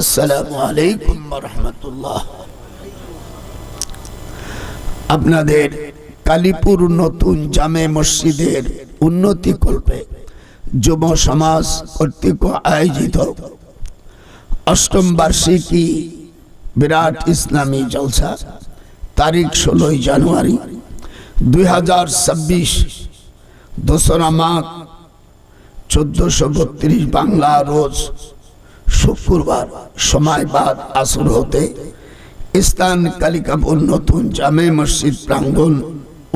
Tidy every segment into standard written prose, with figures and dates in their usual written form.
আসসালামু আলাইকুম ওয়া রাহমাতুল্লাহ। আপনাদের কালীপুর নতুন জামে মসজিদের উন্নতি কল্পে যুব সমাজ কর্তৃক আয়োজিত অষ্টম বার্ষিকী বিরাট ইসলামী জলসা তারিখ 16 জানুয়ারি 2026 দোসরা মাঘ 1432 বাংলা রোজ শুক্রবার সময় বাদ আসর হতে স্থান কালিকাপুর নতুন জামে মসজিদ প্রাঙ্গণ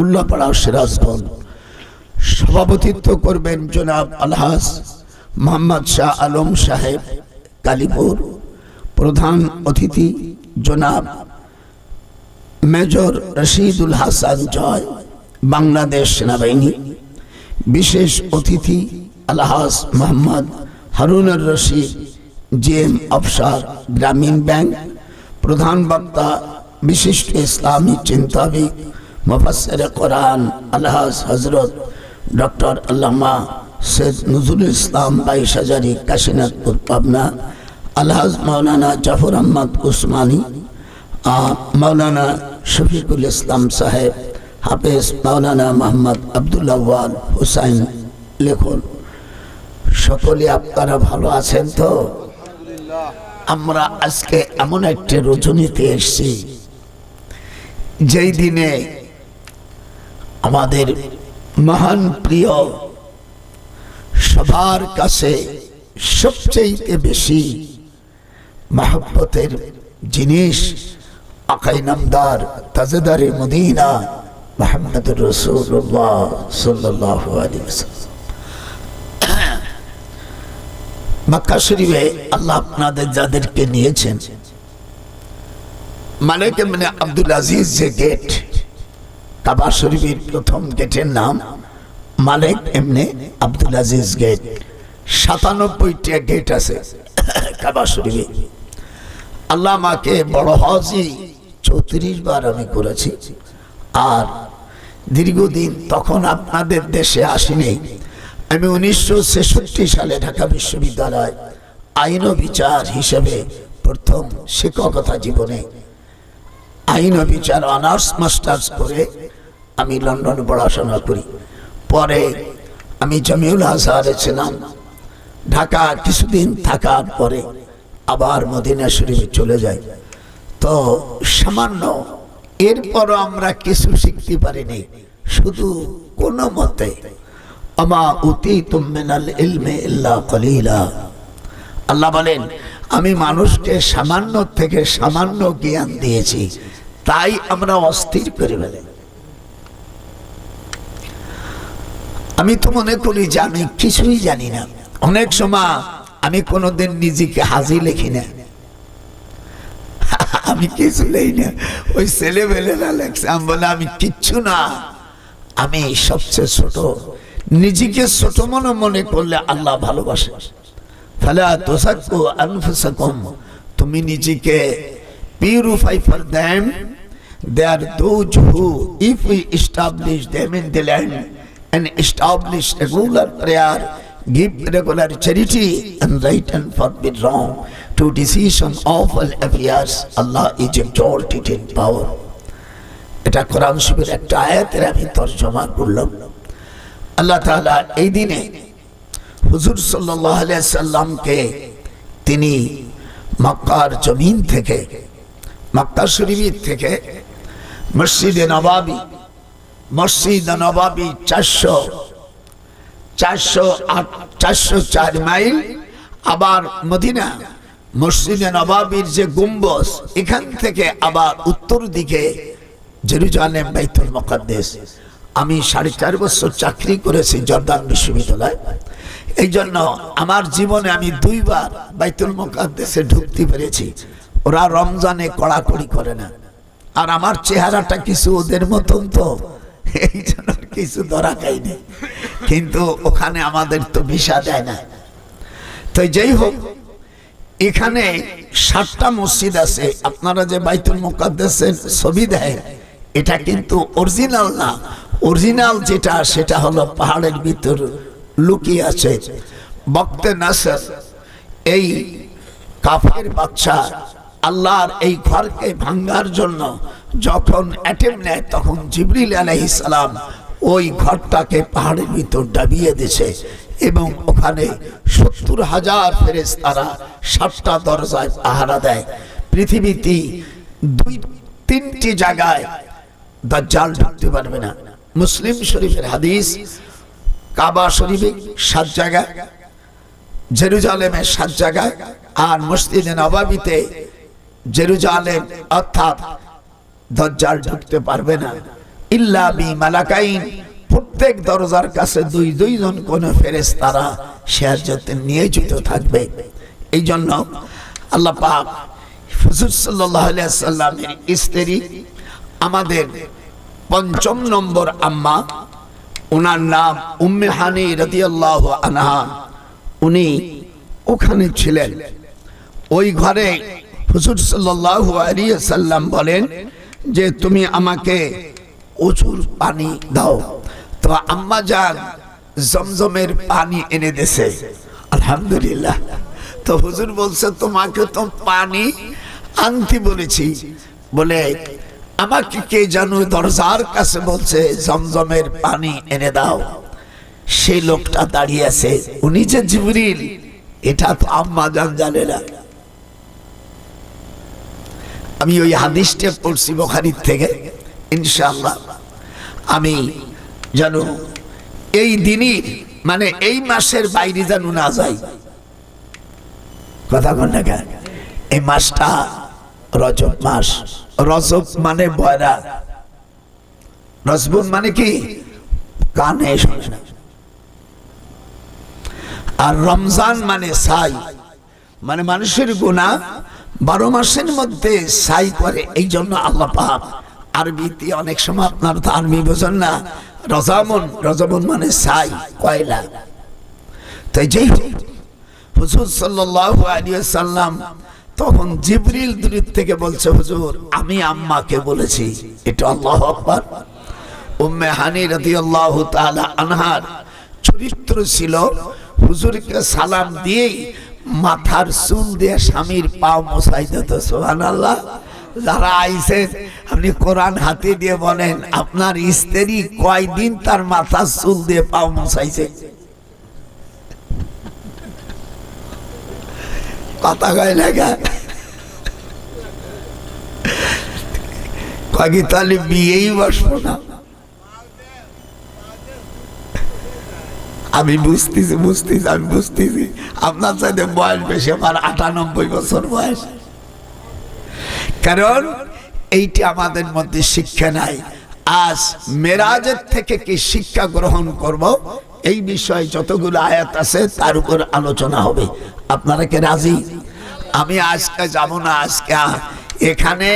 উল্লাপাড়া সিরাজগঞ্জ। সভাপতিত্ব করবেন জনাব আলহাজ মোহাম্মদ শাহ আলম সাহেব কালীপুর। প্রধান অতিথি জনাব মেজর রশিদুল হাসান জয় বাংলাদেশ সেনাবাহিনী। বিশেষ অতিথি আলহাজ মোহাম্মদ হারুনুর রশিদ জিএম অফসার গ্রামীণ ব্যাংক। প্রধান বক্তা বিশিষ্ট ইসলামী চিন্তাবিদ মুফাসসির কোরআন আলহাজ হযরত ডক্টর আল্লামা সৈয়দ নজরুল ইসলাম 22 হাজারি কাশীনাথপুর পাবনা। আলহাজ মাওলানা জাফর আহমদ উসমানী, মাওলানা শফিকুল ইসলাম সাহেব, হাফেজ মাওলানা মোহাম্মদ আব্দুল্লাহ ওয়াল হুসাইন লেখন। সকলে আপনারা ভালো আছেন তো? আমরা আজকে এমন একটা রজনীতে এসেছি যেই দিনে আমাদের মহান প্রিয় সবার কাছে সবচেয়ে বেশি মহব্বতের জিনিস আকাই নামদার তাজেদারে মদিনা মুহাম্মদুর রাসূলুল্লাহ সাল্লাল্লাহু আলাইহি ওয়াসাল্লাম। মক্কা শরীফে আল্লাহ আপনাদের যাদেরকে নিয়েছেন, মালিক ইবনে আব্দুল আজিজ যে গেট, কাবা শরীফের প্রথম গেটের নাম মালিক ইবনে আব্দুল আজিজ গেট। 97টা গেট আছে কাবা শরীফে। আল্লাহ আমাকে বড় হজই 34 বার আমি করেছি। আর দীর্ঘদিন তখন আপনাদের দেশে আসিনি। আমি 1966 সালে ঢাকা বিশ্ববিদ্যালয় আইন ও বিচার হিসেবে প্রথম শিক্ষকতা জীবনে আইন ও বিচার অনার্স মাস্টার্স করে আমি লন্ডনে পড়াশোনা করি। পরে আমি জামিউল আজহারে ছিলাম। ঢাকা কিছুদিন থাকার পরে আবার মদিনা শরীফে চলে যাই। তো সামান্য এরপরও আমরা কিছু শিখতে পারিনি, শুধু কোনো মতে আমা উতীতুম মিনাল ইলমি ইল্লা কলিলা। আল্লাহ বলেন, আমি মানুষকে সামান্য থেকে সামান্য জ্ঞান দিয়েছি, তাই আমরা অস্থির করে ফেলি। আমি তো মনে করি যে আমি কিছুই জানি না। অনেক সময় আমি কোনোদিন নিজেকে হাজি লিখি না, আমি কিছু লেই না। ওই ছেলেবেলেরা লেখছে, আমি বলে আমি কিচ্ছু না, আমি সবচেয়ে ছোট। নিজেকে ছোট মনে করলে আল্লাহ ভালোবাসে। ফালা তুযাক্কু আনফুসাকুম, তুমি নিজেকে purify for them. They are those who if we establish them in the land and establish regular prayer, give regular charity and right and forbid wrong, to decision of all affairs, Allah is exalted in power. এটা কোরআন শরীফের একটা আয়াতের আমি তরজমা করলাম। আল্লাহ তাআলা এই দিনে হুজুর সাল্লাল্লাহু আলাইহি সাল্লামকে তিনি মক্কার জমিন থেকে, মক্কা শরীফ থেকে মসজিদে নববী 404 মাইল, আবার মদিনা মসজিদে নববীর যে গম্বুজ, এখান থেকে আবার উত্তর দিকে জেরুজালেম বাইতুল মুকাদ্দাস। আমি 4.5 বছর চাকরি করেছি জর্দান বিশ্ববিদ্যালয়। এই জন্য আমার জীবনে আমি 2 বার বাইতুল মুকাদ্দাসে ঢুকতে পেরেছি। ওরা রমজানে কড়াকড়ি করে না, আর আমার চেহারাটা কিছু ওদের মতন, তো এই জন্য কিছু ধরা খাইনি। কিন্তু ওখানে আমাদের তো ভিসা দেয় না। তো যেই হোক, এখানে 7টা মসজিদ আছে। আপনারা যে বাইতুল মুকাদ্দাসের ছবি দেয়, এটা কিন্তু অরিজিনাল না। অরিজিনাল যেটা, সেটা হলো পাহাড়ের ভিতর লুকিয়ে আছে। বক্তে নাসর এই কাফের বাদশা আল্লাহর এই ঘরকে ভাঙার জন্য যখন অ্যাটেম্প নেয়, তখন জিবরিল আলাইহিস সালাম ওই ঘরটাকে পাহাড়ের ভিতর ডাবিয়ে দিয়েছে এবং ওখানে 70,000 ফেরেশতারা 7টা দরজায় পাহারা দেয়। পৃথিবীতে 2-3টি জায়গায় দাজ্জাল ঢুকতে পারবে না। মুসলিম শরীফের হাদিস, কাবা শরীফে 7 জায়গা, জেরুজালেমে 7 জায়গায়, আর মসজিদে নববীতে জেরুজালেম অর্থাৎ দাজ্জাল ঢুকতে পারবে না ইল্লা বি মালাকাইন। প্রত্যেক দরজার কাছে 2 জন কোন ফেরেশতারা সাহায্যতে নিয়োজিত থাকবে। এই জন্য আল্লাহ পাক হুজুর সাল্লাল্লাহু আলাইহি ওয়াসাল্লামের স্ত্রী আমাদের 5ম নম্বর আম্মা, ওনার নাম উম্মে হানি রাদিয়াল্লাহু আনহা, উনি ওখানে ছিলেন। ওই ঘরে হুজুর সাল্লাল্লাহু আলাইহি ওয়াসাল্লাম বলেন যে তুমি আমাকে উজুর পানি দাও। তো আম্মা জান জমজমের পানি এনে দিয়েছে, আলহামদুলিল্লাহ। তো হুজুর বলছে তোমাকে তো পানি আনতে বলেছি, বলে আমাকে কে জানো দরজার কাছে বলছে জমজমের পানি এনে দাও। সেই লোকটা দাঁড়িয়ে আছে, উনি যে জিবরিল এটা তো আম্মা জান জানে না। আমি ওই হাদিসটা পড়ছি বুখারী থেকে, ইনশাআল্লাহ আমি জানো এই দিনই মানে এই মাসের বাইরে জানো না যাই, কথা বল না কেন? এই মাসটা রজব মাস। রজব মানে বয়রা, রজবুন মানে কি কানে শোনে না, আর রমজান মানে সাই, মানে মানুষের গুনাহ 12 মাসের মধ্যে সাই করে। এই জন্য আল্লাহ পাক আরবিতে অনেক সময়, আপনার তো আরবি বোঝেন না, রজবুন মানে সাই, কয়লা। তাই যেই হুজুর সাল্লাল্লাহু আলাইহি ওয়াসাল্লাম তখন জিবরিল দূর থেকে বলছে হুজুর আমি আম্মাকে বলেছি। এটা আল্লাহু আকবার। উম্মে হানি রাদিয়াল্লাহু তাআলা আনহার চরিত্র ছিল হুজুরকে সালাম দিয়ে মাথার চুল দিয়ে স্বামীর পা মোছাই দিত। সুবহানাল্লাহ। যারা আইছেন আপনি কোরআন হাতে দিয়ে বলেন আপনার স্ত্রী কয়দিন তার মাথার চুল দিয়ে পা মোছাইছে? কথা কয় লাগা কয়েক তাহলে বিয়েই বসবো না। আমি বুঝতেছি আপনার সাথে বয়স বেশি, আমার 98 বছর বয়স। কারণ এইটা আমাদের মধ্যে শিক্ষা নাই। আজ মেরাজের থেকে কি শিক্ষা গ্রহণ করব, এই বিষয়ে যতগুলো আয়াত আছে তার উপর আলোচনা হবে। আপনারা কি রাজি? আমি আজকে যাব না, আজকে এখানে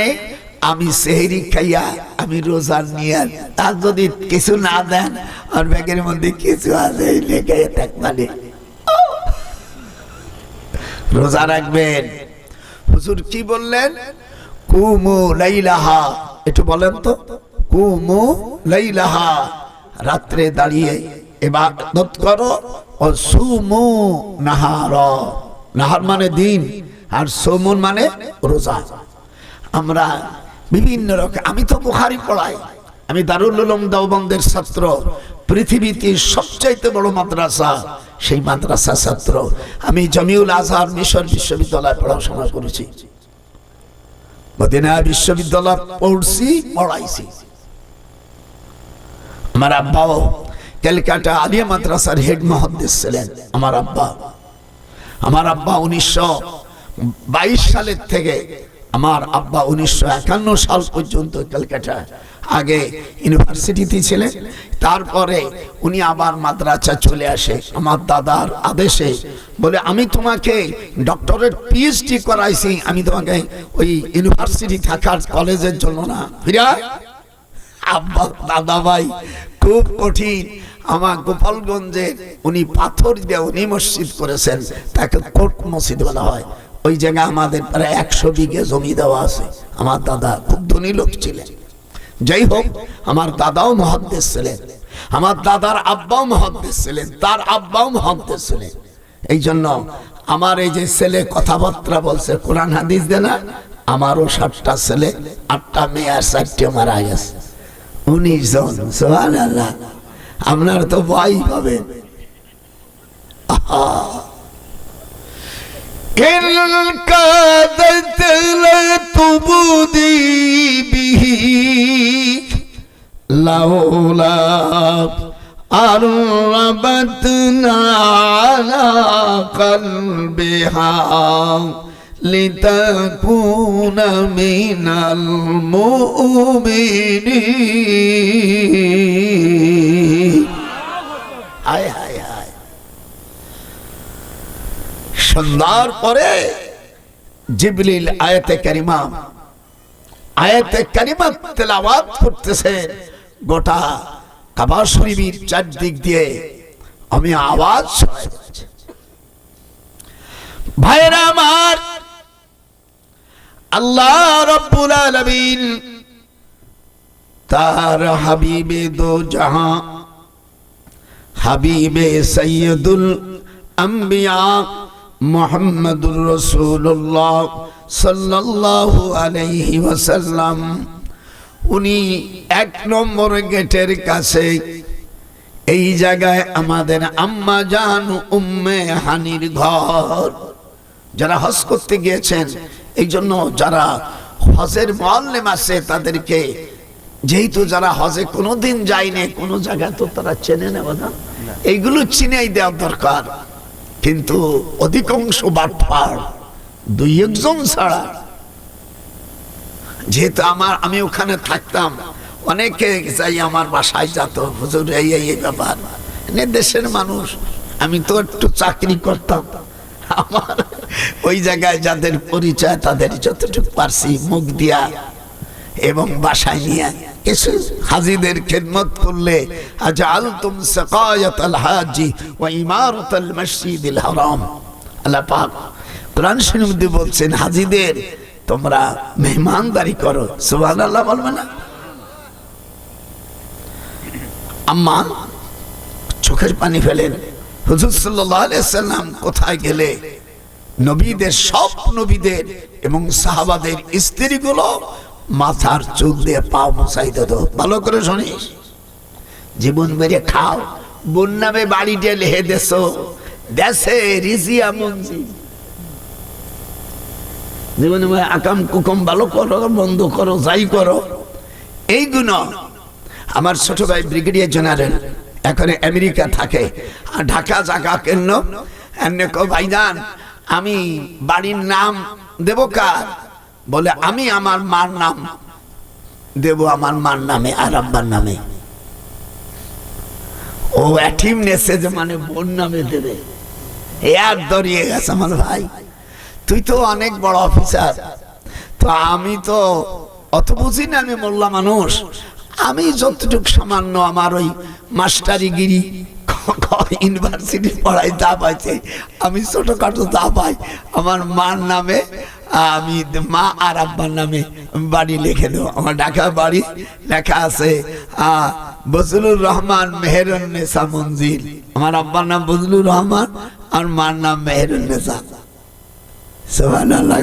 আমি সেহরি খাইয়া আমি রোজা নিয়ে, তার যদি কিছু না দেন আর ব্যাগের মধ্যে কিছু আছে লেগে থাকবে, রোজা রাখবেন। হুজুর কি বললেন? কুমু লাইলাহা, একটু বলেন তো, কুমু লাইলাহা, রাত্রে দাঁড়িয়ে ইবাদত করো, ও সুমু নাহারা, নাহার মানে দিন আর সুমুন মানে রোজা। আমরা বিভিন্ন রকম, আমি তো বুখারী পড়াই, আমি দারুল উলুম দেওবন্দের ছাত্র, পৃথিবীতে সবচাইতে বড় মাদ্রাসা সেই মাদ্রাসা ছাত্র। আমি জামিউল আজহার মিশর বিশ্ববিদ্যালয়ে পড়াশোনা করেছি, মদিনা বিশ্ববিদ্যালয় পড়ছি, পড়াইছি। আমার আব্বাও ক্যালকাটা আলিয়া মাদ্রাসার হেড মুহাদ্দিস ছিলেন। আমার আব্বা 1922 সালের থেকে আমার আব্বা 1951 সাল পর্যন্ত ক্যালকাটা, আগে ইউনিভার্সিটিতে ছিলেন, তারপরে উনি আবার মাদ্রাসা চলে আসে আমার দাদার আদেশে। বলে আমি তোমাকে ডক্টরেট পিএইচডি করাইছি, আমি তোমাকে ওই ইউনিভার্সিটি থাকার কলেজের জন্য না। ফিরা আব্বা দাদা ভাই খুব কঠিন। আমার গোপালগঞ্জে উনি পাথর দিয়ে উনি মসজিদ করেছেন, তাকে কোট মসজিদ বলা হয়। ওই জায়গায় আমাদের প্রায় 100 বিঘে জমি দেওয়া আছে। আমার দাদা খুব ধনী লোক ছিলেন। যাই হোক, আমার দাদাও মুহাদ্দিস ছিলেন, আমার দাদার আব্বাও মুহাদ্দিস ছিলেন, তার আব্বাও মুহাদ্দিস ছিলেন। এই জন্য আমার এই যে ছেলে কথাবার্তা বলছে কোরআন হাদিস দে না, আমারও 7টা ছেলে 8টা মেয়ে আর 4টে মারা গেছে, 19 জন। সুবহানাল্লাহ। আপনার তো ভয় পাবেন। লাউলা আরবাতনা আলা কলবিহা লিতাকুনা মিনাল মুমিনিন। হায় হায় হায়। সন্ধ্যার পরে জিবরিল আয়াতে কারিমা তেলাওয়াত করতেছেন। গোটা কাবা শরীফের চারদিক দিয়ে আমি আওয়াজ শুনছি। ভাইরা আমার, আল্লাহ রাব্বুল আলামিন তার হাবিবে দো জাহান, হাবিবে সৈয়দুল আম্বিয়া মুহাম্মদুর রাসূলুল্লাহ সাল্লাল্লাহু আলাইহি ওয়াসাল্লাম, উনি 1 নম্বর গেটের কাছে, এই জায়গায় আমাদের আম্মা জান উম্মে হানির ঘর। যারা হজ করতে গিয়েছেন, এই জন্য যারা হজের মুআল্লিম আছে তাদেরকে, যেহেতু যারা হজে কোনোদিন যায়নি, কোনো জায়গা তো তারা চেনে নেবে না, এইগুলো চিনেই দেওয়া দরকার। কিন্তু অধিকাংশ বাটপার 2-1 জন ছাড়া, যেহেতু আমি ওখানে থাকতাম, অনেকে যাই আমার বাসায় যেত, হুজুর এই ব্যাপার, দেশের মানুষ, আমি তো একটু চাকরি করতাম, আমার ওই জায়গায় যাদের পরিচয় তাদের যতটুকু পারছি মুখ দিয়া এবং বাসায় নিয়ে কিছু হাজিদের খেদমত করলে, আজআলতুম সাকায়াতাল হাজি ওয়া ইমারাতাল মসজিদিল হারাম। আল্লাহ পাক কোরআন শরীফে বলছেন, হাজিদের তোমরা মেহমানদারি করো। সুবহানাল্লাহ বলবে না? আম্মা চোখের পানি ফেলেন। হুজুর সাল্লাল্লাহু আলাইহি সাল্লাম কোথায় গেলে নবীদের, সব নবীদের এবং সাহাবাদের স্ত্রীগুলো মাথার চুল দিয়ে পাও মুছাই দিত। ভালো করে শুনিস, জীবন বেড়ে খাও, বোন নামে বাড়িতে লেহে দেশো দেশে রিজিয়া মঞ্জি, জীবনে আকাম কুকম ভালো করো, বন্ধ করো, যাই করো। এই গুণ আমার ছোট ভাই ব্রিগেডিয়ার জেনারেল এখন আমেরিকা থাকে, আর ঢাকা জায়গা কেন এমনি কো ভাইজান আমি বাড়ির নাম দেব কার? বলে আমি আমার মার নাম দেব, আমার মার নামে আর আব্বার নামে। ও এটিম নেছে যে মানে বোন নামে দেবে, আর দরিয়ে গেছে। আমার ভাই তুই তো অনেক বড় অফিসার, তো আমি তো অত বুঝি না, আমি মোল্লা মানুষ, আমি যতটুকু সামান্য আমার ওই মাস্টারিগিরি ইউনিভার্সিটি পড়াই যা পাইছে, আমি ছোটখাটো যা পাই আমার মার নামে, আমি মা আর আব্বার নামে বাড়ি লিখে দেবো। আমার ঢাকা বাড়ি লেখা আছে বজলুর রহমান মেহেরুন্নেসা মঞ্জিল। আমার আব্বার নাম বজলুর রহমান আর মার নাম মেহেরুন্নেসা। সুবহানাল্লাহ।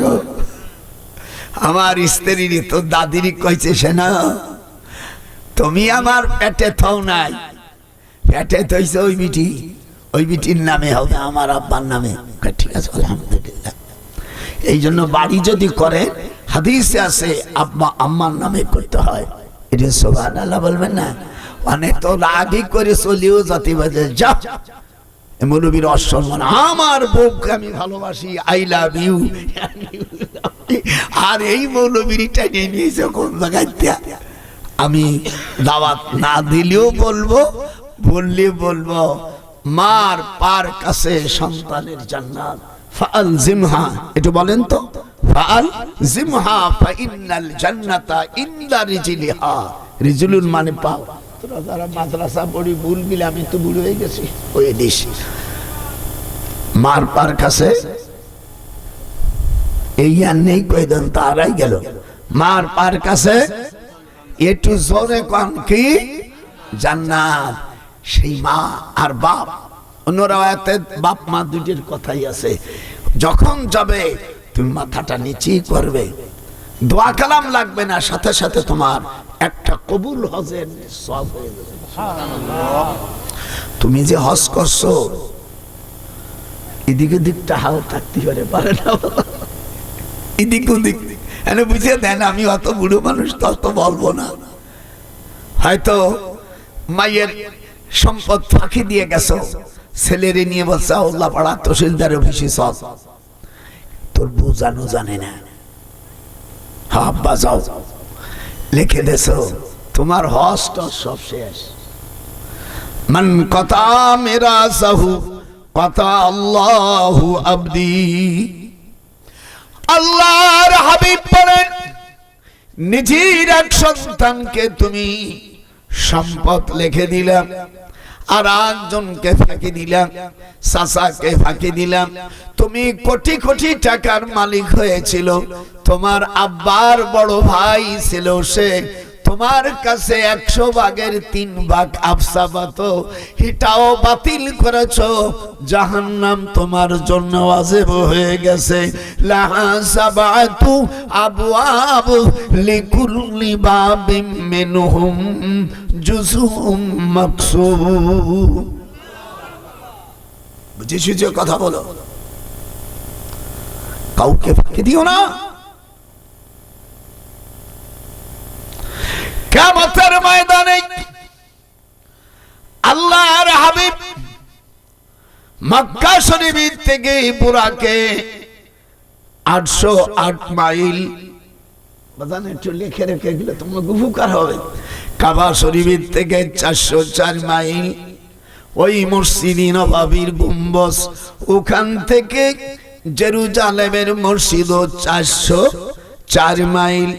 আমার স্ত্রী তো দাদির কইছে, সেনা তুমি আমার পেটে থাও নাই, পেটে থইছে ওই বিটি, ওই বিটির নামে হবে, আমার আব্বার নামে। ঠিক আছে, আলহামদুলিল্লাহ। এই জন্য বাড়ি যদি করে, হাদিসে আছে আব্বা আম্মার নামে করতে হয়। এটা সুবহানাল্লাহ বলবেন না? অনেক তো রাগি করে চলিও জাতি বাজে, যা মৌলবীর অসম্মান, আমার বউকে আমি ভালোবাসি, আই লাভ ইউ, আর এই মৌলবীরটা নিয়ে নিয়েছে কোন জায়গায়। আমি দাওয়াত না দিলেও বলবো, বললে বলবো, মার পার কাছে সন্তানের জান্নাত। ফাআল জিমহা, একটু বলেন তো, ফাআল জিমহা ফাইন্নাল জান্নাতা ইনদা রিজলিহা। রিজলুন মানে পাও। তোরা যারা মাদ্রাসা পড়ি ভুল গিলে, আমি তো ভুল হয়ে গেছি, ওই দিস মার পার কাছে এই আর নেই, কই দেন তারাই গেল। মার পার কাছে একটু জোরে কন কি? জান্নাত। সেই মা আর বাপ, অন্য রাওয়ায়াতে বাপ মা দুটির কথাই আছে। যখন যাবে তুমি মাথাটা নিচেই করবে, দোয়া কালাম লাগবে না, সাথে সাথে তোমার একটা কবুল হজের সওয়াব হয়ে যাবে। তুমি যে হজ করছো এদিকে দিকটা হাও থাকতে পারে না, এদিক ওদিক এনে বুঝিয়ে দেন। আমি অত বুড়ো মানুষ তো অত বলবো না, হয়তো মায়ের সম্পদ ফাঁকি দিয়ে গেছো, ছেলেরে নিয়ে বলছে আল্লাহ পাড়া তহসিলদার অফিসে চল, তোর বউ জানো জানে না, হ্যাঁ আব্বা যাও, লিখে দেছো, তোমার হজ টজ সব শেষ। মান কথা মেরা সাহু কথা আল্লাহু আবদি। আল্লাহর হাবিব বলেন, নিজের এক সন্তানকে তুমি সম্পদ লিখে দিলাম, আর একজনকে ফাঁকি দিলাম, চাচাকে ফাঁকি দিলাম। তুমি কোটি কোটি টাকার মালিক হয়েছিল, তোমার আব্বার বড় ভাই ছিল, সে তোমার কাছে 100 ভাগের 3 ভাগ আফসাবাত, এটাও বাতিল করেছো। জাহান্নাম তোমার জন্য ওয়াজিব হয়ে গেছে। লাহা সাবাতু আবওয়াব লিকুল্লি বাবিম মিনহুম জুজুম মাকসুম। বুঝেছো যে কথা বলো, কাউকে ফাঁকি দিও না। কিয়ামতের ময়দানে আল্লাহর হাবিব মক্কা শরীফ থেকে বুরাকে 808 মাইল, বাজান একটু লিখে রেখে গেলে তোমার উপকার হবে। কাবা শরীফ থেকে 404 মাইল, ওই মসজিদে নববীর গম্বুজ, ওখান থেকে জেরুজালেমের মসজিদ 404 মাইল।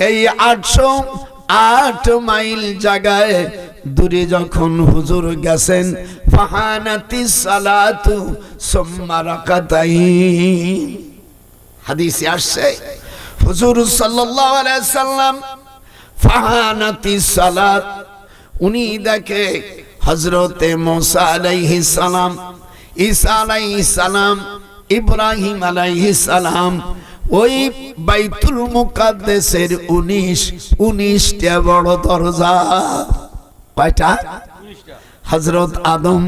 এই 808 মাইল জায়গায় দূরে যখন হুজুর গেছেন, ফাহানাতিস সালাতু সুম্মা রাকাতাইন, হাদিসে আসছে হুজুর সাল্লাল্লাহু আলাইহি সাল্লাম ফাহানাতিস সালাত, উনি দেখে হযরতে মুসা আলাইহিস সালাম, ঈসা আলাইহিস সালাম, ইব্রাহিম আলাইহিস সালাম ওই বাইতুল মুকাদ্দাসের 19টা বড় দরজা। কয়টা? হযরত আদম,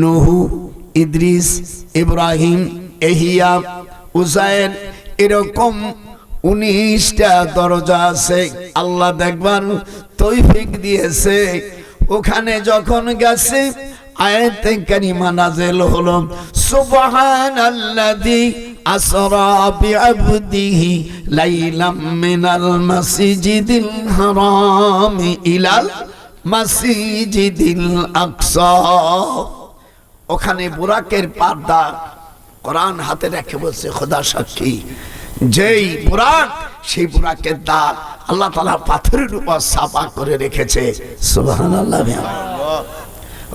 নূহ, ইদ্রিস, ইব্রাহিম, ইহইয়া, উযায়ের, এরকম 19টা দরজা আছে। আল্লাহ দেখবার তৌফিক দিয়েছে। ওখানে যখন গেছে আয়াতে কারিমা নাযিল হলো, সুবহানাল্লাযী আসরা বিআবদিহি লাইলাম মিনাল মাসজিদিল হারাম ইলাল মাসজিদিল আকসা। ওখানে বুরাকের পর্দা কোরআন হাতে রেখে বলছে, খোদা সাক্ষী, যেই বুরাক, সেই বুরাকের দাগ আল্লাহ তাআলা পাথরের উপর ছাপা করে রেখেছে। সুবহানাল্লাহ।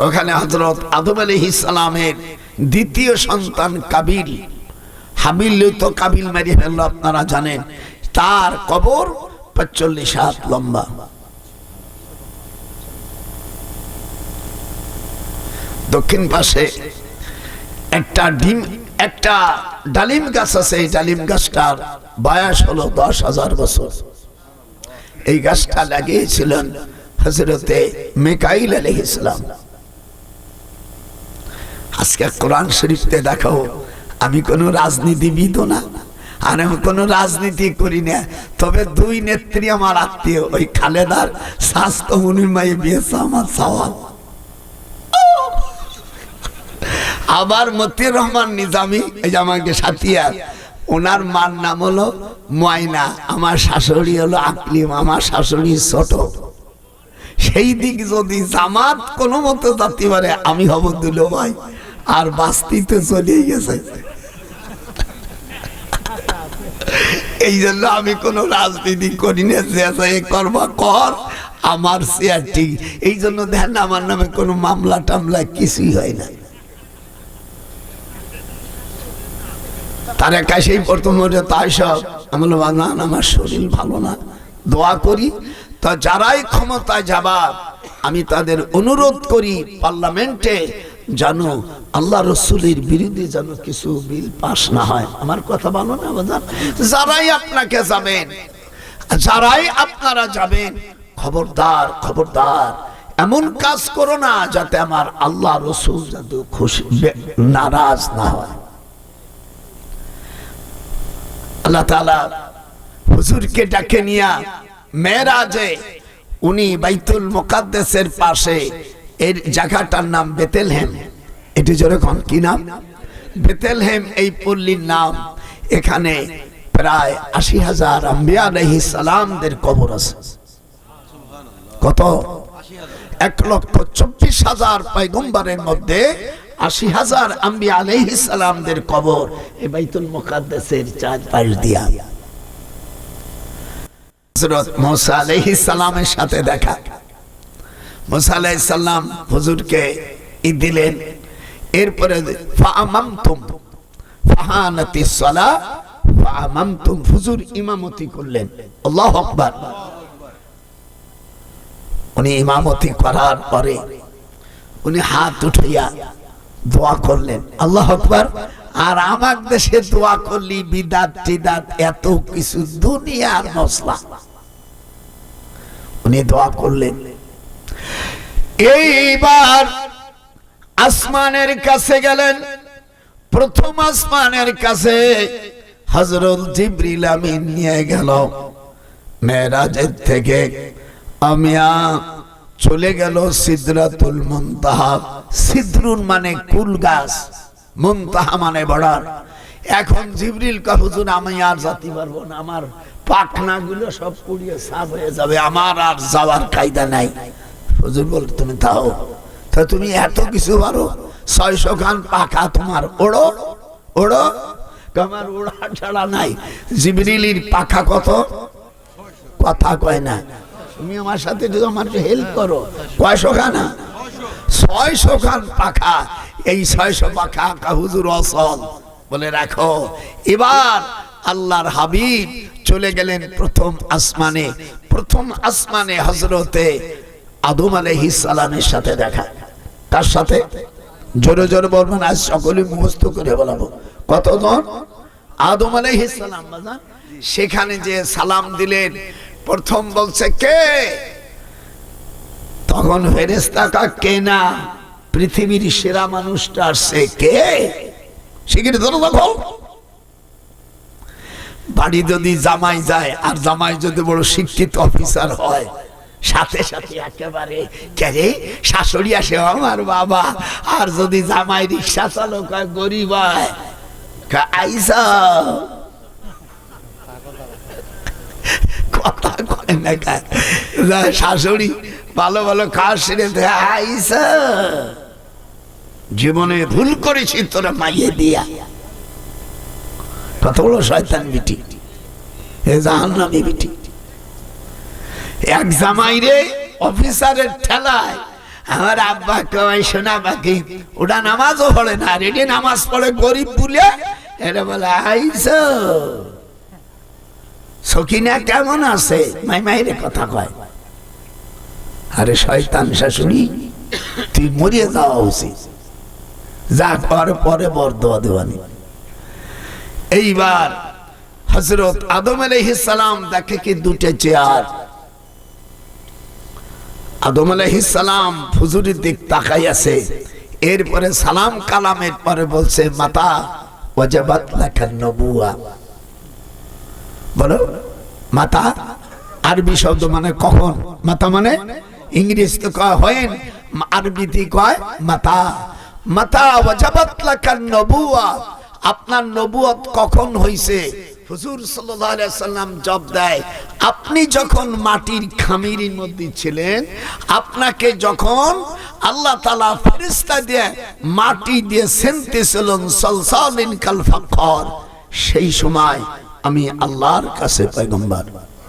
ওখানে হযরত আদম আলাইহিস সালামের দ্বিতীয় সন্তান কাবিল, হাবিল তো কাবিল মারি ফেললো, আপনারা জানেন। তার কবর 45 হাত লম্বা। দক্ষিণ পাশে একটা ডালিম গাছ আছে। এই ডালিম গাছটার বয়স হলো 10,000 বছর। এই গাছটা লাগিয়েছিলেন হযরতে মিকাইল আলাইহিস সালাম। আজকে কোরআন শরীফে দেখো, আমি কোনো রাজনীতিবিদ না, আর আমি কোনো রাজনীতি করি না, তবে 2 নেত্রী আমার আত্মীয়, ওই খালেদার স্বাস্থ্য মুনির মাই বিয়েছে আমার সওয়াল। আবার মতিউর রহমান নিজামী, এই যে আমাকে সাথিয়া, ওনার মার নাম হলো ময়না, আমার শাশুড়ি হলো আকলিম, আমার শাশুড়ি ছোট। সেই দিক যদি জামাত কোনো মতো যাতে পারে, আমি হব দুলো ভাই, আর বাস্তিতে চলে গেছে। এই জন্য আমি কোনো রাজনীতি করি না, যে করবা কর, আমার চেয়ার ঠিক। এই জন্য দেখেন আমার নামে কোনো মামলা টামলা কিছুই হয় না। তার কাছেই প্রথম তাই সব আমার বাগান, আমার শরীর ভালো না, দোয়া করি। তা যারাই ক্ষমতায় যাবার, আমি তাদের অনুরোধ করি পার্লামেন্টে জানো আল্লাহ রসুলের বিরুদ্ধে যেন কিছু বিল পাস না হয়। আমার কথা বলো না বাজার? যারাই আপনাকে যাবেন, যারাই আপনারা যাবেন, খবরদার খবরদার এমন কাজ করো না যাতে আমার আল্লাহ রসুল যাতে খুশি নারাজ না হয়। আল্লাহ তাআলা হুজুরকে ডাকে নিয়া মেরাজে উনি বাইতুল মুকাদ্দাসের পাশে এর জায়গাটার নাম বেতেলহেম। এটি যেরকম কি নাম? বেতেলহেম এই পল্লীর নাম। এখানে প্রায় ৮০,০০০ আম্বিয়া আলাইহিস সালামদের কবর আছে। কত? ১,২৪,০০০ পয়গম্বরের মধ্যে ৮০,০০০ আম্বিয়া আলাইহিস সালামদের কবর এই বাইতুল মুকাদ্দাসের চারপাশ দিয়া। হযরত মুসা আলাইহিস সালামের সাথে দেখা। মুসা আলাইহিস সালাম হুজুরকে দিলেন। এরপরে ফাআমামতুম ফাহানাতিস সালাহ ফাআমামতুম, হুজুর ইমামতি করলেন। আল্লাহু আকবার। উনি ইমামতি করার পরে উনি হাত উঠাইয়া দোয়া করলেন। আল্লাহু আকবার। আর আমার দেশে দোয়া করলি বিদাত টিদাত এত কিছু দুনিয়ার মসলা, উনি দোয়া করলেন। এইবার আসমানের কাছে গেলেন। প্রথম আসমানের কাছে হযরত জিবরিল আমিন নিয়ে গেল। মেরাজের থেকে আমিয়া চলে গেল সিদরাতুল মুনতাহা। সিদরুন মানে কুল গাছ, মুনতাহা মানে বর্ডার। এখন জিবরিল কয় হুজুর আমি আর যেতে পারবো না, আমার পাখনাগুলো সব পুড়িয়ে সাফ হয়ে যাবে, আমার আর যাওয়ার কায়দা নাই। হুজুর বল তুমি তাও তা তুমি এত কিছু পারো, ৬০০ খান পাখা তোমার, ওড়ো ওড়ো। আমার ওড়া ছাড়া নাই। জিবরিলের পাখা কত? কথা কয় না। তুমি আমার সাথে আমার হেল্প করো। কয়শো খানা? ৬০০ খান পাখা। এই ৬০০ পাখা হুজুর অসল বলে রাখো। এবার আল্লাহর হাবিব চলে গেলেন প্রথম আসমানে। প্রথম আসমানে হযরতে আদম আলাইহিস সালামের সাথে দেখা। তার সাথে জোরে জোরে বলবেন, আজ সকলে মুখস্থ করে বলাবো। কতজন? আদম আলাইহিস সালাম। সেখানে যে সালাম দিলেন, প্রথম বলছে কে? তখন ফেরেশতা কে না, পৃথিবীর সেরা মানুষটা আসছে। কে? শিগগিরই ধরো দেখো। বাড়ি যদি জামাই যায়, আর জামাই যদি বড় শিক্ষিত অফিসার হয়, সাথে সাথে একেবারে কে রে শাশুড়ি আসে আমার বাবা। আর যদি জামাই রিক্সা চালক হয়, গরিব হয়, আইসা কথা কয় না। শাশুড়ি ভালো ভালো খাওয়া সেরে আইসা, জীবনে ভুল করেছি তোরা মাইয়ে দিয়া। কত বড় শয়তান বিটি, জাহান্নামী বিটি। এক জামাই রে অফিসারের ঠেলায় আমার আব্বা কয় শোনা বাকি ওটা নামাজও পড়ে না, রেডি নামাজ পড়ে গরিব বলে এটা বলে আইসা সকিনা কেমন আছে, মাই মাইরে কথা কয়। আরে শয়তান শাশুড়ি, তুই মরিয়ে যাওয়া উচিত, যা পরে পরে বর দোয়া দেওয়ানি। এইবার হযরত আদম আলাইহিস সালাম দেখে কি দুটো চেয়ার। আদম আলাইহিস সালাম হুজুরের দিক তাকাই আছে। এরপরে সালাম কালামের পরে বলছে মাতা ওয়াজাবাত লাকান নবুয়া। বলো মাতা আরবি শব্দ মানে কখন, মাতা মানে ইংরেজিতে কয় হয়েন, আরবিতে কয় মাতা। মাতা ওয়াজাবাত লাকান নবুয়া, আপনার নবুয়ত কখন হইছে? হুজুর সাল্লাল্লাহু আলাইহি সাল্লাম জবাব দেয়, আপনি যখন মাটির খামির মধ্যে ছিলেন, আপনাকে যখন আল্লাহ তাআলা ফেরেশতা দিয়ে মাটি দিয়ে সেনতেছিলেন সালসালিন কাল ফাখর, সেই সময় আমি আল্লাহর কাছে পয়গম্বর।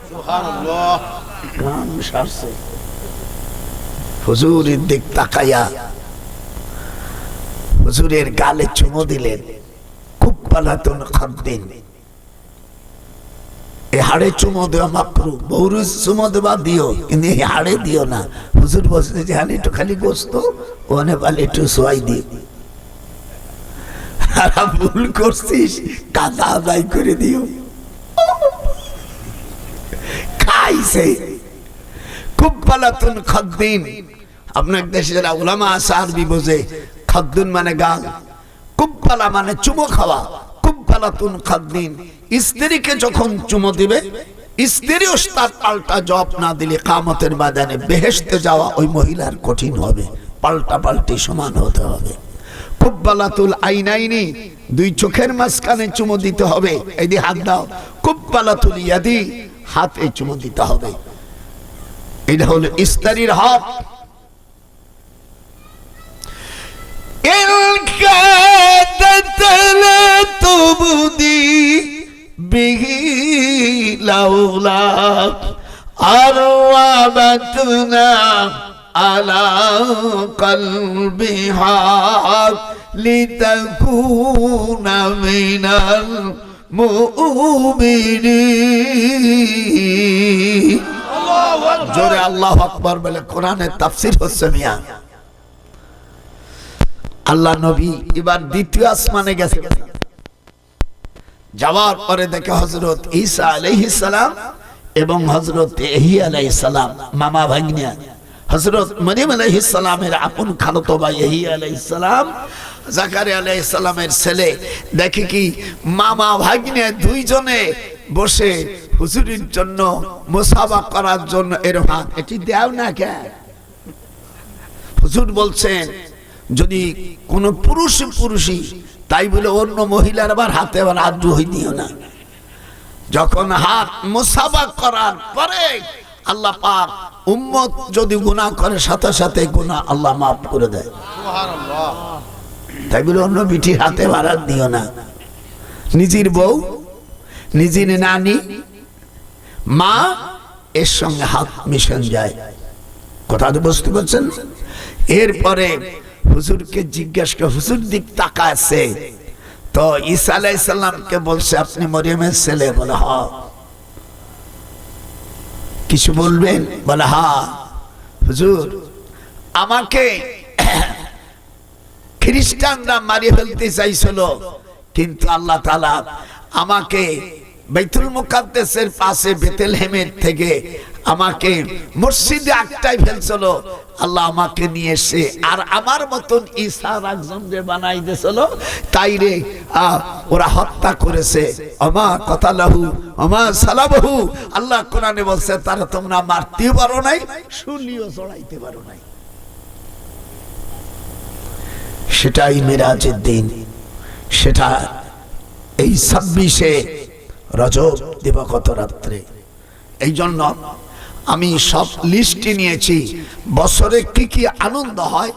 সুবহানাল্লাহ। গান সারছে হুজুরের দিক তাকায়া হুজুরের গালে চুমো দিলেন। কুব্বালাতুন খাদ্দিন, এই হাড়ে চুমো দেওয়া মাকরু, বউরে চুমো দেওয়া দিও, কিন্তু এই হাড়ে দিও না। হুজুর বলছে যে আমি একটু খালি গোস্ত ওখানে পালে একটু সোয়াই দিয়ে ভুল করছিস কাদা আদায় করে দিও। খাইছে কুব্বালাতুন খাদ্দিন। আপনার দেশে যারা উলামা আছে আরবি বোঝে, খাদ্দুন মানে গাল, কুব্বালা মানে চুমো খাওয়া। কুব্বালাতুন খাদ্দিন, স্ত্রীকে যখন চুমো দিবে, স্ত্রীও তার পাল্টা জবাব না দিলে কিয়ামতের ময়দানে বেহেশতে যাওয়া ওই মহিলার কঠিন হবে, পাল্টা পাল্টি সমান হতে হবে। কুব্বালাতুল আইনাইনি, দুই চোখের মাঝখানে চুমো দিতে হবে, এই দিয়ে হাত দাও। কুব্বালাতুল ইয়াদি, হাতে চুমো দিতে হবে। এটা হলো স্ত্রীর হক। على قلبها لتكون من المؤمنين। জোরে আল্লাহু আকবার বলে কোরআনের তাফসীর হচ্ছে মিয়া। আল্লাহ নবী এবার দ্বিতীয় আসমানে গেছে, যাওয়ার পরে দেখে হযরত ঈসা আলাইহিস সালাম এবং হযরত ইয়াহইয়া আলাইহিস সালাম মামা ভাগ্নে, হযরত মরিয়ম আলাইহিস সালামের আপন খালাতো ভাই ইয়াহইয়া আলাইহিস সালাম, জাকারিয়া আলাইহিস সালামের ছেলে, দেখে কি মামা ভাগ্নে দুইজনে বসে হুজুরের জন্য মুসাফা করার জন্য এরকম এটি দাও না কে। হুজুর বলছেন যদি কোন পুরুষই তাই বলে অন্য মহিলার আবার হাতে আবার আদ্রু হই দিও না। যখন হাত মুসাফা করার পরে আল্লাহ পাক উম্মত যদি গুনাহ করে সাথে সাথে গুনাহ আল্লাহ মাফ করে দেয়, সুবহানাল্লাহ। তাই বলে অন্য বিটির হাতে বাড়াত দিও না। নিজের বউ, নিজের নানি, মা এর সঙ্গে হাত মিশন যায়। কথা তো বুঝতে পারছেন? এরপরে হুজুরকে জিজ্ঞাসা করে, হুজুর দিক তাকাচ্ছে তো ঈসা আলাইহিস সালামকে বলছে আপনি মরিয়মের ছেলে? বলে হ্যাঁ। কিছু বলবেন? বলে হ্যাঁ। হুজুর আমাকে খ্রিস্টানরা মারিয়ে ফেলতে চাইছিল, কিন্তু আল্লাহ তাআলা আমাকে বাইতুল মুকাদ্দাসের পাশে বেথলেহেমের থেকে আমাকে মসজিদে আকটাই ফেলছিল, আল্লাহ আমাকে নিয়ে এসে আর আমার মতন ঈসার একজনকে বানাই দিয়েছিল, তাই রে ওরা হত্যা করেছে। আমা কতালাহু আমা সালাবহু, আল্লাহ কোরআনে বলছে তারা তোমরা মারতেও পারো নাই, শুলিও চড়াইতে পারো নাই। সেটাই মেরাজের দিন, সেটা এই 26শে রজব দিবাগত রাত্রে। এই জন্য আমি সব লিস্ট নিয়েছি, বছরে কি কি আনন্দ হয়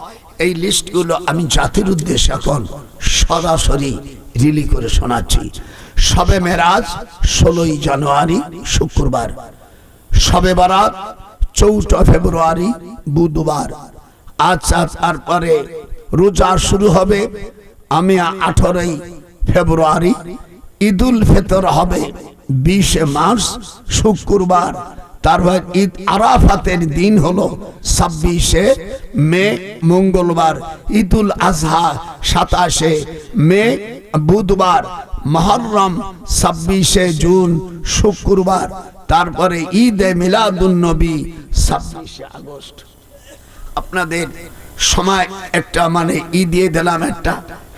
এই লিস্টগুলো আমি জাতির উদ্দেশ্যে এখন সরাসরি রিলি করে শোনাচ্ছি। শবে মেরাজ 16ই জানুয়ারি শুক্রবার, শবে বারাত 4 ফেব্রুয়ারি বুধবার। আচ্ছা, তারপরে রোজা শুরু হবে আমি 18 ফেব্রুয়ারি, ঈদুল ফিতর হবে 20 মার্চ শুক্রবার, তারপর ঈদ আরাফাতের দিন হলো 26শে মে মঙ্গলবার, ঈদুল আজহা 27শে মে বুধবার, মুহররম 26শে জুন শুক্রবার, তারপরে ঈদে মিলাদুন নবী 26শে আগস্ট। আপনাদের সময় একটা মানে ঈদ দিয়ে দিলাম, একটা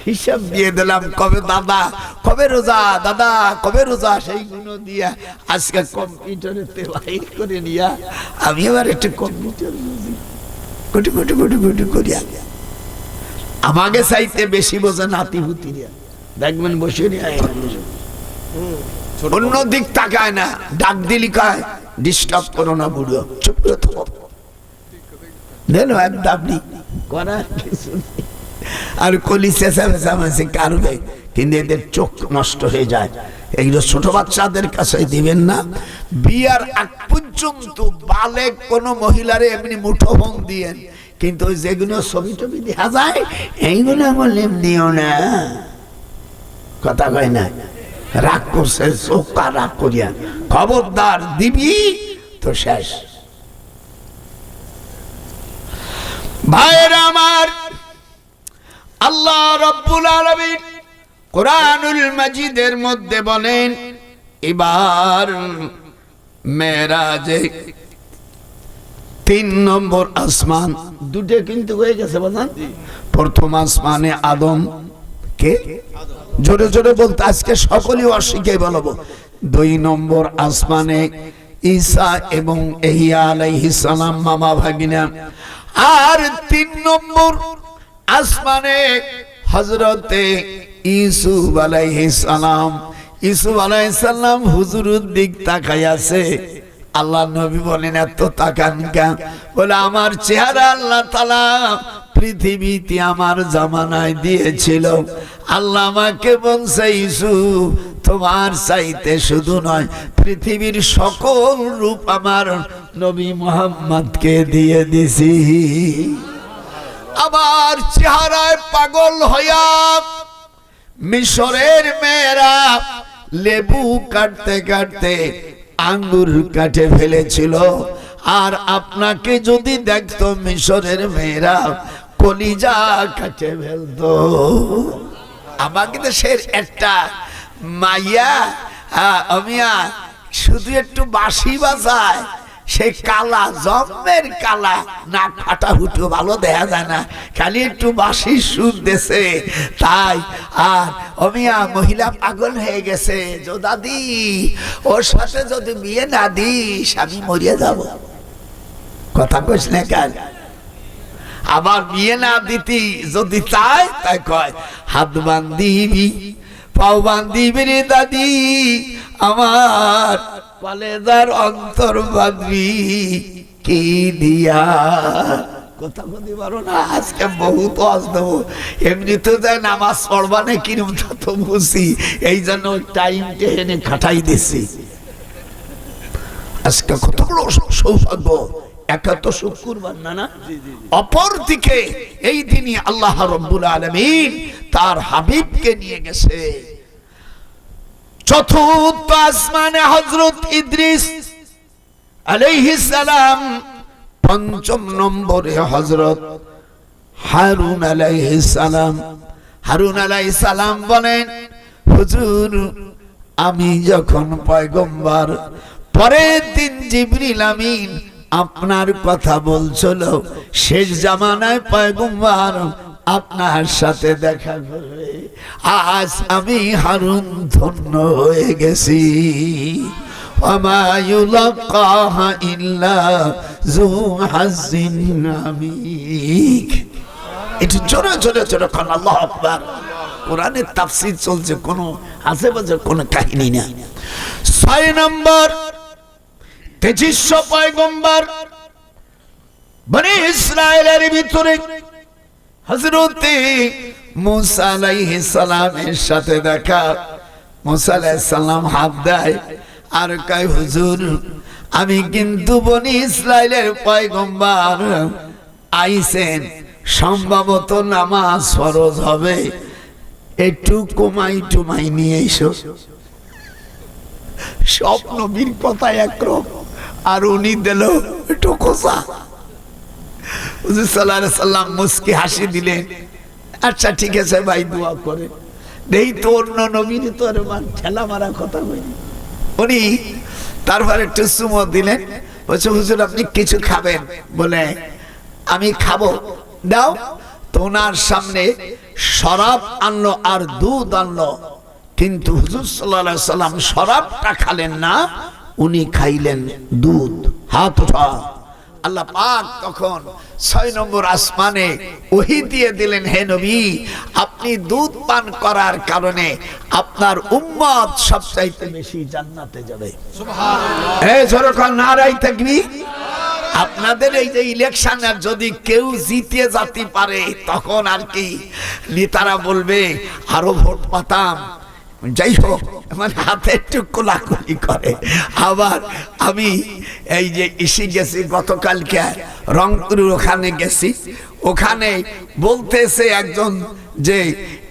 হিসাব দিয়ে দিলাম, কবে দাদা কবে রোজা, দাদা কবে রোজা, সেইগুলো দিয়া আজকে কম্পিউটারে বাইর করে নিয়া আমি আবার একটা কম্পিউটার কোটি কোটি কোটি কোটি করিয়া আমাকে চাইতে বেশি বোঝা নাতিভূতি দেখবেন বসে নিয়ে অন্য দিক তাকায় না, ডাক দিলি কয় ডিস্টার্ব করো না বুড়ো, চুপ করে থাকো, এক দাবি করার কিছু নেই। আর কলি চেঁচামেচি কারবে, কিন্তু এদের চোখ নষ্ট হয়ে যায়। এইগুলো ছোট বাচ্চাদের কাছে দিবেন না। বিয়ার আগ পর্যন্ত বালেগ কোন মহিলারে এমনি মুঠোফোন দিয়েন, কিন্তু যেগুলো ছবি টবি দেখা যায় এইগুলো বললেন দিও না। কথা কয় না, রাগ করছে, চোখা রাগ করিয়া খবরদার দিবি তো শেষ। ভাইরা আমার, আল্লাহ রাব্বুল আলামিন কোরআনুল মাজিদের মধ্যে বলেন, এবার মেরাজে 3 নম্বর আসমান, দুটো কিন্তু হয়ে গেছে বাজান। প্রথম আসমানে আদম কে, জোরে জোরে বলতে আজকে সকলেই অস্বীকার বলবো। 2 নম্বর আসমানে ঈসা এবং ইহয়া আলাইহিস সালাম মামা ভাগিনা। আর 3 নম্বর আসমানে হযরতে ইউসুফ আলাইহিস সালাম। ইউসুফ আলাইহিস সালাম হুজুরের দিক তাকায় আছে। আল্লাহ নবী বলেন, এত তাকান কেন? বলে আমার চেহারা আল্লাহ তাআলা পৃথিবীতে আমার জামানায় দিয়েছিল। আল্লাহ আমাকে বলছে, ইউসুফ তোমার চাইতে শুধু নয়, পৃথিবীর সকল রূপ আমার নবী মুহাম্মদকে দিয়ে দিছি। আমার চেহারায় পাগল হইয়া মিশরের মেয়েরা লেবু কাটতে কাটতে আঙ্গুর কাটে ফেলেছিল। আর আপনাকে যদি দেখতো মিশরের মেয়েরা কলিজা কাটে ফেলতো। আমাকে তো সে একটা মাইয়া আমিয়া শুধু একটু বাঁশি বাজায়, সে কালা জম্মের কালা, নাক ফাটা হুটু ভালো দেখা যায় না, খালি একটু বাঁশির সুর দেছে তাই। আর অমিয়া মহিলা পাগল হয়ে গেছে, যো দাদি ওর সাথে যদি বিয়ে না দিস আমি মরিয়া যাব। কথা কইস না কেন? আবার বিয়ে না দিতি যদি চাই তাই কয়, হাত বান্ধিবি পাও বান্ধিবি রে দাদি, আমার পালেদার অন্তর বাঁধবি কি দিয়া। কথা বলতে পারো না, আজকে বহুত ওয়াজ দেবো। এমনি তো যায় নামাজ পড়বা না কিরম তা তো বুঝি, এই জন্য টাইম টেনে খাটাই দিছি। আজকে কতগুলো সৌভাগ্য, একা তো শুক্রবার না না। অপরদিকে এই দিনই আল্লাহ রাব্বুল আলামিন তার হাবিবকে নিয়ে গেছে। চতুর্থ আসমানে হযরত ইদ্রিস আলাইহিস সালাম, 5ম নম্বরে হযরত হারুন আলাইহিস সালাম। হারুন আলাইহিস সালাম বলেন, হুজুর আমি যখন পয়গম্বর, পরের দিন জিবরিল আমিন আপনার কথা বলছিল, শেষ জামানায় পয়গম্বর আপনার সাথে দেখা করবে। আজ আমি হারুন ধন্য হয়ে গেছি। ওয়ামা ইউলাকাহা ইল্লা যু হাজ্জিন আমিক। একটু জোরে জোরে জোরে কোন আল্লাহু আকবার। কোরআনের তাফসীর চলছে, কোনো আশেপাশে কোনো কাহিনী না। 6 নম্বর তেজস্ব পয়গম্বর বনি ইসরায়েলের ভিতরে হযরতে মুসা আলাইহিস সালামের সাথে দেখা। মুসা আলাইহিস সালাম হাত দেয় আর কয়, হুজুর আমি কিন্তু বনি ইসরায়েলের পয়গম্বর, আইছেন সম্ভবত নামাজ ফরজ হবে, একটু কমাই টুমাই নিয়ে এসো। সব নবীর কথা একরকম, আর উনি দিল একটু কোসা। হুজুর সাল্লাল্লাহু আলাইহি সাল্লাম মুস্কি হাসি দিলেন, আচ্ছা ঠিক আছে ভাই দোয়া করে দেই তো, অন্য নবীর তো আর ঠেলা মারা কথা বলি। উনি তারপর একটু চুমো দিলেন, বলছে হুজুর আপনি কিছু খাবেন? বলে আমি খাবো, দাও। তো ওনার সামনে শরাব আনলো আর দুধ আনলো, কিন্তু হুজুর সাল্লাল্লাহু আলাইহি সাল্লাম শরাবটা খালেন না, উনি খাইলেন দুধ। হাত উঠা। আল্লাহ পাক তখন 6 নম্বর আসমানে ওহী দিয়ে দিলেন, হে নবী আপনি দুধ পান করার কারণে আপনার উম্মত সবচাইতে বেশি জান্নাতে যাবে। সুবহানাল্লাহ। এই যখন নারায়ে তাকবীর। আপনাদের এই যে ইলেকশনে যদি কেউ জিতে যেতে পারে, তখন আর কি নেতারা বলবে আরো ভোট পাতাম। যাই হোক, মানে হাতে একটু কোলাকুলি করে। আবার আমি এই যে এসে গেছি গতকালকে রংপুরের ওখানে গেছি, ওখানে বলতেছে একজন যে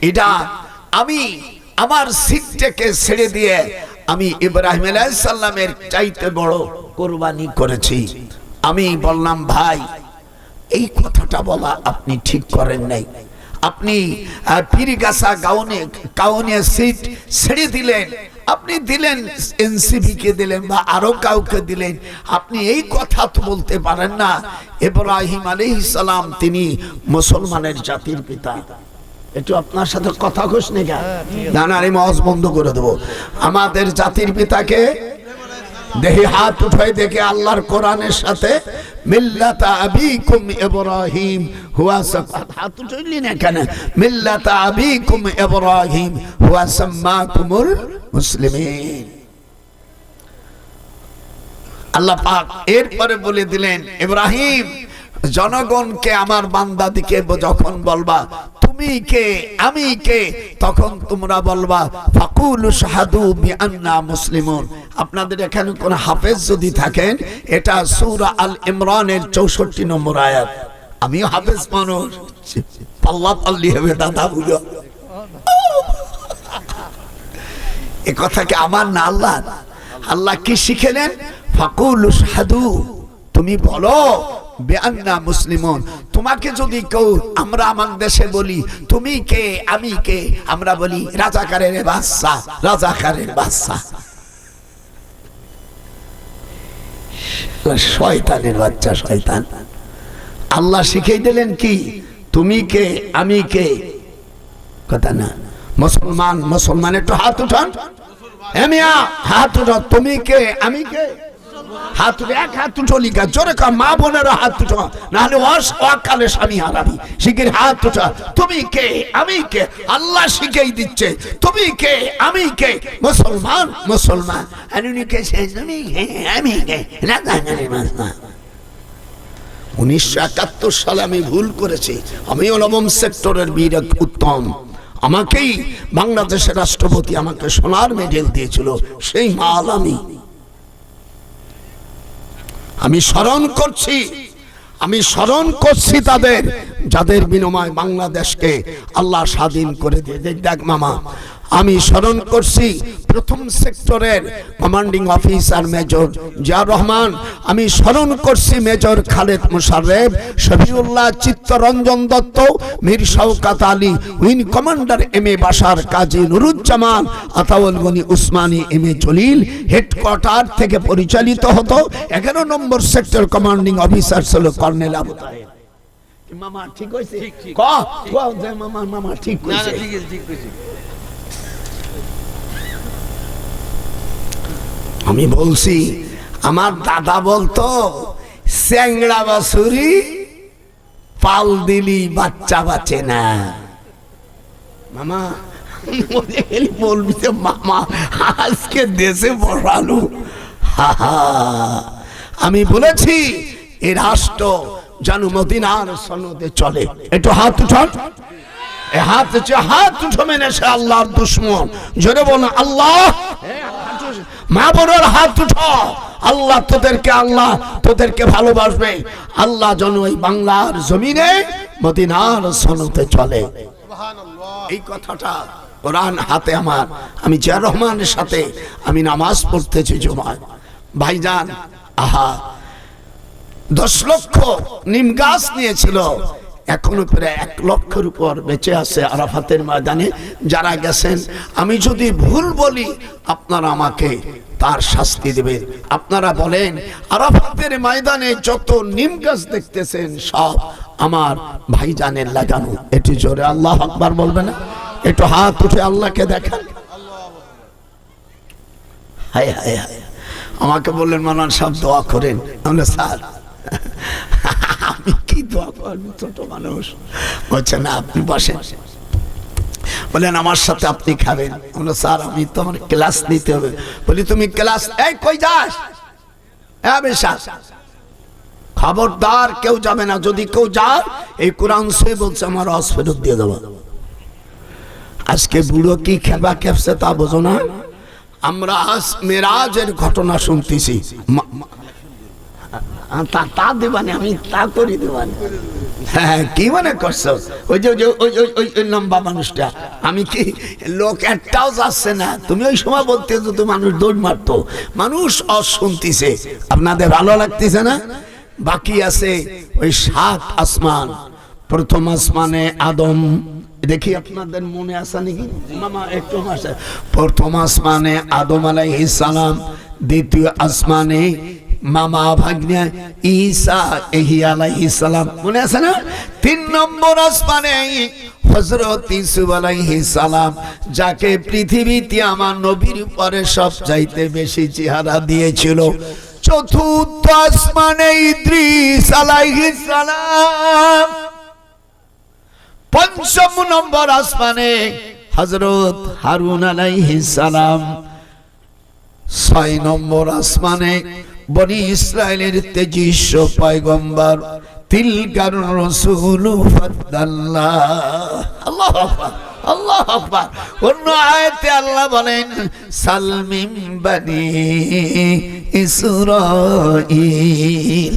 এটা আমি আমার সিটটাকে ছেড়ে দিয়ে আমি ইব্রাহিম আলাইহিস সালামের চাইতে বড় কুরবানি করেছি। আমি বললাম ভাই এই কথাটা বলা আপনি ঠিক করেন নাই। আপনি পীরগাছা গাউনে সিট ছেড়ে দিলেন, আপনি দিলেন এনসিপি কে দিলেন বা আরো কাউকে দিলেন। আপনি এই কথা তো বলতে পারেন না ইব্রাহিম আলাইহিস সালাম তিনি মুসলমানের জাতির পিতা। একটু আপনার সাথে কথা কইস না কেন? না না, আমি মওয়াজ বন্ধ করে দেব। আমাদের জাতির পিতাকে দেখি হাত উঠাই দেখে আল্লাহর কোরআনের সাথে মিল্লাতা আবিকুম ইব্রাহিম হুয়া হাত উঠাইলি না কেন? মিল্লাতা আবিকুম ইব্রাহিম হুয়া সাম্মাকুমুল মুসলিমিন। আল্লাহ পাক এরপরে বলে দিলেন ইব্রাহিম জনগণকে আমার বান্দাদিকে যখন বলবা তুমি কে আমি কে, তখন তোমরা বলবা ফাকুলু শাহাদু বিআন্না মুসলিমুন। আপনাদের এখানে কোন হাফেজ যদি থাকেন, এটা সূরা আল ইমরানের 64 নম্বর আয়াত। আমিও হাফেজ মানুষ, পাল্লা পাল্লি হবে দাদা বুঝো। এ কথা কি আমার না আল্লাহ? আল্লাহ কি শিখেলেন? ফাকুলু শাহাদু, তুমি বলো বেআন্না মুসলিমুন। তোমাকে যদি কেউ, আমরা আমাদের দেশে বলি তুমি কে আমি কে, আমরা বলি রাজাকারের বাচ্চা, রাজাকারের বাচ্চা, শয়তানের বাচ্চা, শয়তান। আল্লাহ শিখিয়ে দিলেন কি তুমি কে আমি কে, কথা না। মুসলমান, মুসলমান একটু হাত উঠান, হাত উঠান। তুমি কে আমি কে, হাত উঠে এক হাত উঠো লিখা জোরে কা, মা বোনেরা হাত উঠো, নাহলে অকালে স্বামী হারাবি। শিখের হাত উঠা, তুমি কে আমি কে, আল্লাহ শিখেই দিচ্ছে তুমি কে আমি কে। মুসলমান মুসলমান, আর উনি কে তুমি কে আমি কে, 1971 সালে আমি ভুল করেছি, আমিও নবম সেক্টরের বীর উত্তম, আমাকেই বাংলাদেশের রাষ্ট্রপতি আমাকে সোনার মেডেল দিয়েছিল, সেই মাল আমি স্মরণ করছি তাদের যাদের বিনিময় বাংলাদেশকে আল্লাহ স্বাধীন করে দিয়ে। দেখ মামা, আমি স্মরণ করছি প্রথম সেক্টরের commanding officer major Ziaur Rahman, আমি স্মরণ করছি major Khaled Mosharraf, Shafiullah, Chittaranjan Datta, Mir Shawkat Ali, wing commander M A Bashar, Kazi Nuruzzaman, Ataul Gani Osmani, M A Jalil. Headquarter থেকে পরিচালিত হতো। 11 নম্বর সেক্টর কমান্ডিং অফিসার ছিল কর্নেল আবু তাহের। মামা ঠিক হইছে? মামা ঠিক হইছে? আমি বলছি, আমার দাদা বলতো স্যাংড়া বাছুরি পাল দিলি বাচ্চা বাঁচে না। মামা বলবি যে মামা আজকে দেশে বসালু। আমি বলেছি এই রাষ্ট্র যেন মদিনার সনদে চলে। একটু হাত উঠান, হাত উঠো মেনে সে আল্লাহর দুশ্মন। জোরে বলো আল্লাহ। মা বোনের হাত উঠো, আল্লাহ তোদেরকে ভালোবাসবে। আল্লাহ যেন এই বাংলার জমিনে মদিনার সনদে চলে। এই কথাটা কোরআন হাতে আমার, আমি জিয়াউর রহমানের সাথে আমি নামাজ পড়তেছি জুমায়। ভাইজান, আহা 10 লক্ষ নিম গাছ নিয়েছিল, এখনো প্রায় 1 লক্ষের উপর বেঁচে আছে আরাফাতের ময়দানে যারা গেছেন। আমি যদি ভুল বলি আপনারা আমাকে তার শাস্তি দেবেন। আপনারা বলেন আরাফাতের ময়দানে যত নিম গাছ দেখতেছেন সব আমার ভাইজানের লাগানো। একটু জোরে আল্লাহু আকবার বলবে না? একটু হাত উঠে আল্লাহকে দেখান। হায় হায় হায়, আমাকে বললেন মাওলানা সাহেব দোয়া করেন। আমরা স্যার আমি কি দোয়া করব, ছোট মানুষ। বলছে না আপনি বসেন। বলেন আমার সাথে আপনি খাবেন। আমরা স্যার আমি তো আমার ক্লাস নিতে হবে। বলি তুমি ক্লাস, এই কই যাস? খবরদার কেউ যাবে না। যদি কেউ যায় এই কোরআন সই বলছে আমার রস ফেরত দিয়ে দেবো। আজকে বুড়ো কি খেবা খেপছে তা বোঝো না। আমরা আজ মেরাজের ঘটনা শুনতেছি। তা দেবানি, আমি তা করি দেবানি। হ্যাঁ কি মনে করছো? ওই যে ওই লম্বা মানুষটা, আমি কি লোক একটাও যাচ্ছে না। তুমি ওই সময় বলতে তো মানুষ দৌড় মারতো। মানুষ শুনতেছে, আপনাদের ভালো লাগতেছে না? বাকি আছে ওই 7 আসমান। প্রথম আসমানে আদম, দেখি আপনাদের মনে আছে নাকি মামা একটু আসে। প্রথম আসমানে আদম আলাইহিস সালাম, দ্বিতীয় আসমানে মামা ভাগ্নে ঈসা আলাইহিস সালাম, মনে আছে না? 3 নম্বর আসমানে হযরত ইউসুফ আলাইহিস সালাম, যাকে পৃথিবীতে আমার নবীর পরে সবচাইতে বেশি চেহারা দিয়েছিল। চতুর্থ আসমানে ইদ্রিস আলাইহিস সালাম। পঞ্চম নম্বর আসমানে হযরত হারুন আলাইহিস সালাম। 6 নম্বর আসমানে বনি ইসরাইলের তেজস্ব পয়গম্বর তিলকার রাসূল ফাদাল্লাহ। আল্লাহু আকবার, আল্লাহু আকবার। অন্য আয়াতে আল্লাহ বলেন সালমিন বনি ইসরাঈল।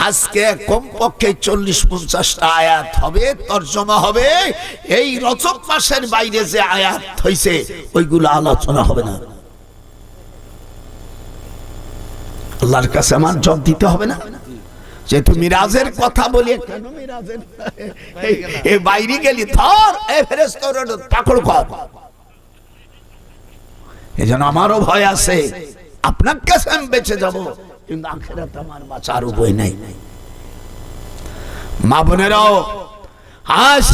আজকে কমপক্ষে 40-50টা আয়াত হবে, তরজমা হবে। এই রজব মাসের বাইরে যে আয়াত হইছে ওইগুলো আলোচনা হবে না। আল্লাহর কাছে আমার জবাব দিতে হবে না যে তুমি মিরাজের কথা বলি, কেন মিরাজের এই বাইরে গেলি, ধর এই ফেরেশতার পাকড় কর। এজন্য আমারও ভয় আছে, আপনার কাছে আমি বেঁচে যাব, কিন্তু আখিরাতে আমার বাঁচার উপায় নাই। মা বোনেরাও আজ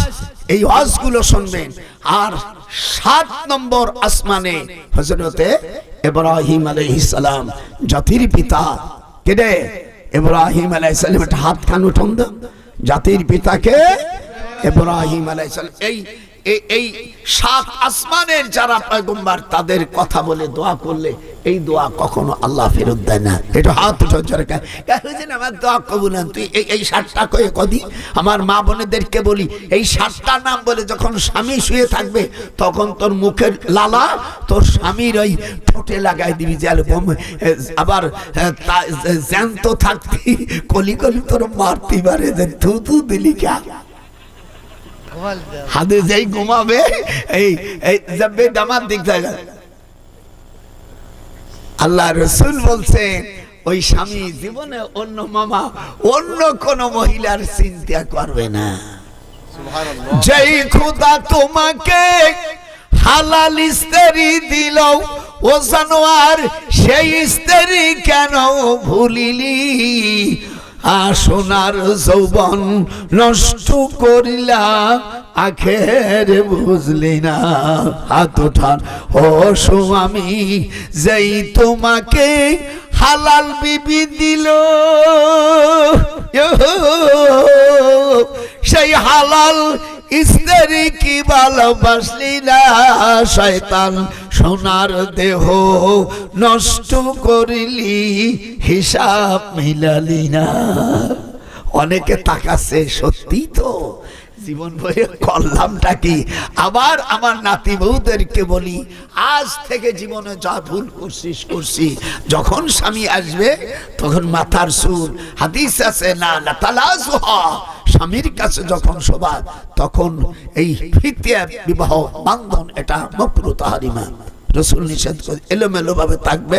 এই ওয়াজগুলো শুনবেন। আর 7 নম্বর আসমানে হযরতে ইব্রাহিম আলাইহিস সালাম, জাতির পিতা। কেডে? ইব্রাহিম আলাইহিস সালাম। একটা হাত কান উঠান দাও। জাতির পিতাকে ইব্রাহিম আলাইহিস সালাম। এই 7 আসমানের যারা পয়গম্বর, তাদের কথা বলে দোয়া করলে এই দোয়া কখনো আল্লাহ ফেরত দেয় না। এটা হাত উঠান জোরে। আমার দোয়া কবুল না। তুই এই 7টা কয়ে কদি আমার মা বোনেদেরকে বলি, এই 7টা নাম বলে যখন স্বামী শুয়ে থাকবে তখন তোর মুখের লালা তোর স্বামীর ওই ঠোঁটে লাগাই দিবি। যে আবার জ্যান্ত থাকতি কলি কলি তোর মারতে পারে, যে থু থু দিলি কা হাতে যেই ঘুমাবে এই যাবে দামার দিক জায়গা। আল্লাহ রাসূল বলছেন ওই স্বামী জীবনে অন্য মামা অন্য কোন মহিলার চিন্তা করবে না। সুবহানাল্লাহ। যেই খোদা তোমাকে হালাল স্ত্রী দিল ও জানোয়ার, সেই স্ত্রী কেন ভুলিলি? সোনার যৌবন নষ্ট করিলা, আখের বুঝলি না। হাত উঠান ও স্বামী, যেই তোমাকে হালাল বিবি দিল, সেই হালাল স্ত্রী কি ভালোবাসলি না? শয়তান সোনার দেহ নষ্ট করিলি, হিসাব মিলালি না। অনেকে তাকাচ্ছে, সত্যি তো জীবন বয়ে করলামটা কি? আবার আমার নাতি বউদেরকে বলি, আজ থেকে জীবনে যা ভুল করছি, যখন স্বামী আসবে তখন মাথার চুল, হাদিস আছে না তালাজুহা, স্বামীর কাছে যখন শোভা তখন এই ফিতিয়া বিবাহ বান্ধন এটা মাকরুহ তাহরিমা। রাসূল নিষেধ করে এলোমেলো ভাবে থাকবে।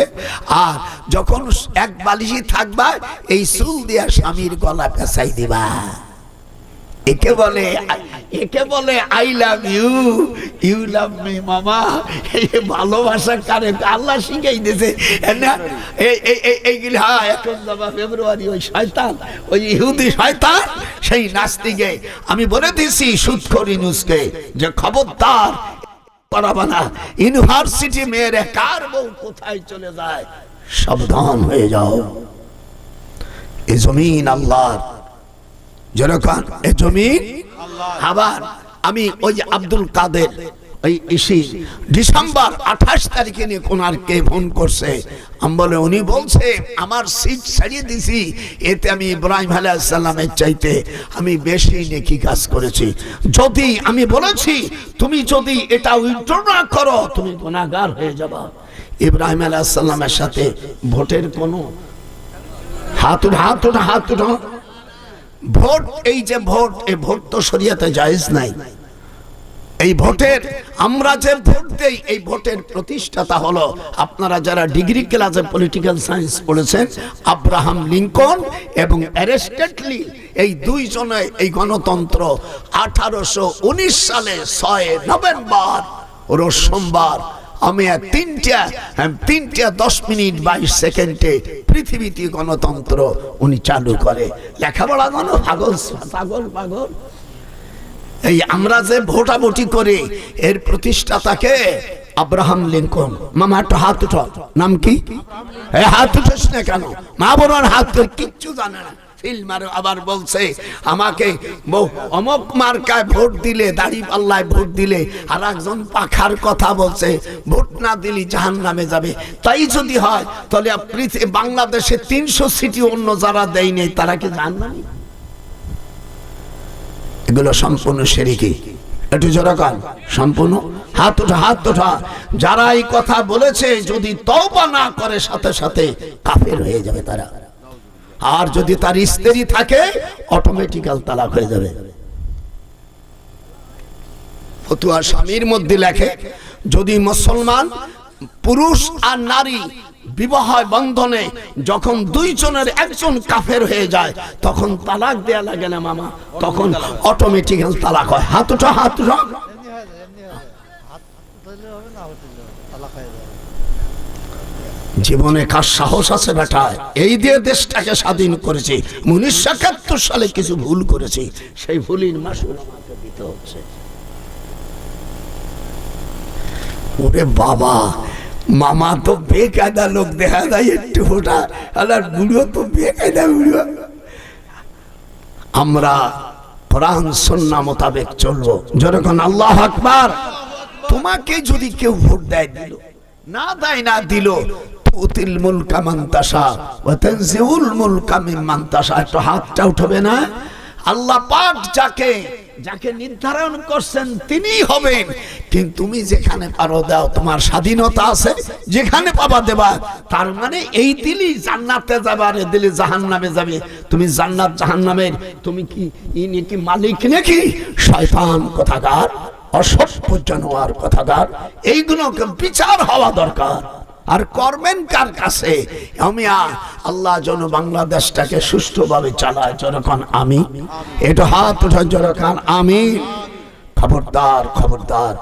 আর যখন এক বালিশি থাকবা এই চুল দিয়া স্বামীর গলা পেঁচাই দিবা। একে বলে I love you, you love me. মামা এই ভালোবাসা কারে আল্লাহ শিখাই দিয়েছে এইগুলি। হ্যাঁ, এখন যাবা ফেব্রুয়ারি, ওই শয়তান, ওই ইহুদি শয়তান, সেই নাস্তিকে আমি বলে দিয়েছি সুদখোর ইউনূসকে যে খবরদার করাবা না। ইউনিভার্সিটি মেয়েরা কার বউ কোথায় চলে যায়, সাবধান হয়ে যাও। এই জমিন আল্লাহর, যেরকম এই জমিন আবার। আমি ওই যে আব্দুল কাদের ওই ডিসেম্বর 28 তারিখে নিয়ে কোনারকে ফোন করছে। আমি বলে, উনি বলছে আমার সিট ছাড়িয়ে দিছি, এতে আমি ইব্রাহিম আলাইহিস সালামের চাইতে আমি বেশি নেকি কাজ করেছি। যদি আমি বলেছি তুমি যদি এটা উইথড্র না করো তুমি গুনাহগার হয়ে যাবা। ইব্রাহিম আলাইহিস সালামের সাথে ভোটের কোনো হাত উঠা ভোট, এই যে ভোট, এই ভোট তো শরীয়তে জায়েজ নাই। এই ভোটের আমরা যে ভোট দেই, এই ভোটের প্রতিষ্ঠাতা হলো আপনারা যারা ডিগ্রি ক্লাসে পলিটিক্যাল সায়েন্স পড়েছেন, আব্রাহাম লিঙ্কন এবং অ্যারিস্টটল। এই দুইজনে এই গণতন্ত্র 1819 সালে 6 নভেম্বর রোজ সোমবার আমি 3টা 10 মিনিট 22 সেকেন্ডে পৃথিবীতে গণতন্ত্র উনি চালু করে। লেখাপড়া পাগল পাগল পাগল। এই আমরা যে ভোটাভুটি করে এর প্রতিষ্ঠাতাকে আব্রাহাম লিঙ্কন। মামা একটা হাত উঠো, নাম কি? হাত উঠোস না কেন? মা বোনের হাত তোর কিচ্ছু জানে না। আবার বলছে আমাকে অমক মার্কায় ভোট দিলে, দাড়ি পাল্লায় ভোট দিলে, আর একজন পাখার কথা বলছে ভোট না দিলে জাহান্নামে যাবে। তাই যদি হয় তাহলে বাংলাদেশে 300 সিটি অন্য যারা দেয় নেই তারা কি জাহান্নামী? এগুলো সম্পূর্ণ শিরকি। একটু জোরে কান, সম্পূর্ণ হাত ওঠা, হাত ওঠা। যারা এই কথা বলেছে যদি তওবা না করে সাথে সাথে কাফের হয়ে যাবে তারা। আর যদি তার স্ত্রী থাকে অটোমেটিক্যাল তালাক হয়ে যাবে। ফতুয়া স্বামীর মধ্যে লেখে যদি মুসলমান পুরুষ আর নারী বিবাহ বন্ধনে যখন দুইজনের একজন কাফের হয়ে যায় তখন তালাক দেয়া লাগে না মামা, তখন অটোমেটিক্যাল তালাক হয়। হাত উঠা, হাত উঠা। জীবনে কার সাহস আছে বেটা? এই দিয়ে দেশটাকে স্বাধীন করেছি। 1971 সালে কিছু ভুল করেছি, সেই ভুলের মাসুল আমাকে দিতে হচ্ছে। ওরে বাবা, মামা তো বেকায়দা লোক দেখা যায় একটু ওটা, আর বুড়ো তো বেকায়দা বুড়ো। আমরা কোরআন সুন্নাহ মোতাবেক চলবো। যখন আল্লাহু আকবার। তোমাকে যদি কেউ ভোট দেয় দিল, না দেয় না দিল, তুতিল মুলকা মান তাশা ওয়া তানজিউল মুলকা মিম্মান তাশা। একটু হাতটা উঠবে না? আল্লাহ পাক যাকে নির্ধারণ করছেন তিনিই হবেন। কিন্তু তুমি যেখানে পারো দাও, তোমার স্বাধীনতা আছে, যেখানে পাবা দেবা। তার মানে এই দিলি জান্নাতে যাবে আর দিলি জাহান্নামে যাবে। তুমি জান্নাত জাহান্নামের তুমি কি মালিক নাকি? শয়তান কথাকার, অসভ্য জানোয়ার কথাকার। এইগুলোকে বিচার হওয়া দরকার। আর করবেন কার কাছে? আল্লাহ যেন বাংলাদেশটাকে সুষ্ঠুভাবে চালায়। যখন আমি এটা হাত উঠা, যখন আমি খবরদার খবরদার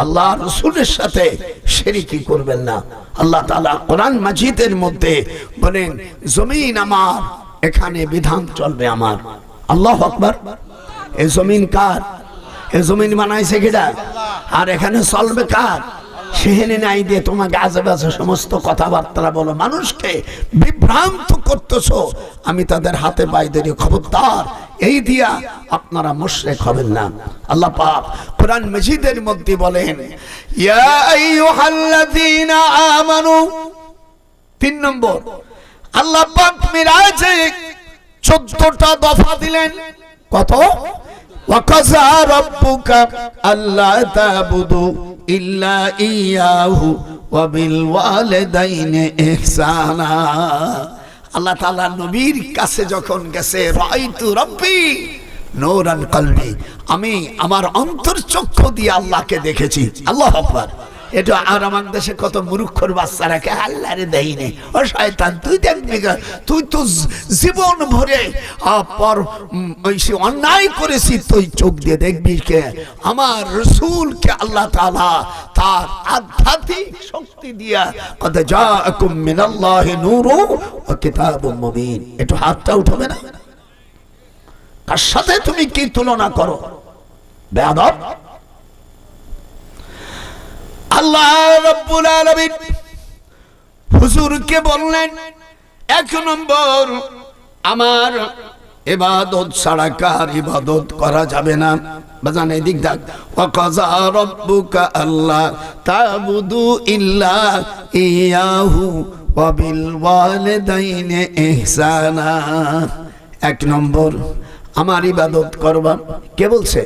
আল্লাহ রাসূলের সাথে শিরকি করবেন না। আল্লাহ তাআলা কোরআন মাজিদের মধ্যে বলেন জমিন আমার, এখানে বিধান চলবে আমার। আল্লাহু আকবার। এই জমিন কার? এই জমিন বানাইছে কিডা? আর এখানে চলবে কার? সেহেনে নাই দিয়ে তোমাকে আজেবাজে সমস্ত কথাবার্তা বলো, মানুষকে বিভ্রান্ত করতেছো। আমি তাদের হাতে পায়ে ধরে খবরদার, এই দিয়া আপনারা মুশরিক হবেন না। আল্লাহ পাক কোরআন মাজিদের মধ্যে বলেন ইয়া আইয়ুহাল্লাযীনা আমানু। 3 নম্বর আল্লাহ পাক মিরাজে 14টা দফা দিলেন। কত? ওয়াকাযা রাব্বুকা আল্লা তা'বুদু ইল্লা ইয়াহু ওয়া বিল ওয়ালিদাইনি ইহসানা। আল্লাহ তাআলা নবীর কাছে যখন গেছে, রাআইতু রাব্বি নূরান কলবি, আমি আমার অন্তরচক্ষু দিয়ে আল্লাহকে দেখেছি। আল্লাহু আকবার। এটা আর আমাদের দেশে কত মূর্খর বাচ্চারাকে আল্লাহরে দেয়নি। ও শয়তান, তুই দেখবি তুই তো জীবন ভরে অন্যায় করেছি, তুই চোখ দিয়ে দেখবি কে? আমার রাসূলকে আল্লাহ তাআলা তার আধ্যাত্মিক শক্তি দিয়া কদ জাআকুম মিনাল্লাহি নূরু ওয়া কিতাবুম মুবিন। একটু হাতটা উঠাবে না? কার সাথে তুমি কি তুলনা করো বেয়াদব? আল্লাহ রাব্বুল আলামিন হুজুরকে বললেন 1 নম্বর আমার ইবাদত ছাড়া কার ইবাদত করা যাবে না। বাজান এদিক দেখ। ওয়াকাযা রাব্বুকা আল্লা তা'বুদু ইল্লা ইয়াহু ওয়া বিল ওয়ালিদাইনি ইহসানা। 1 নম্বর আমার ইবাদত করবা। কে বলছে?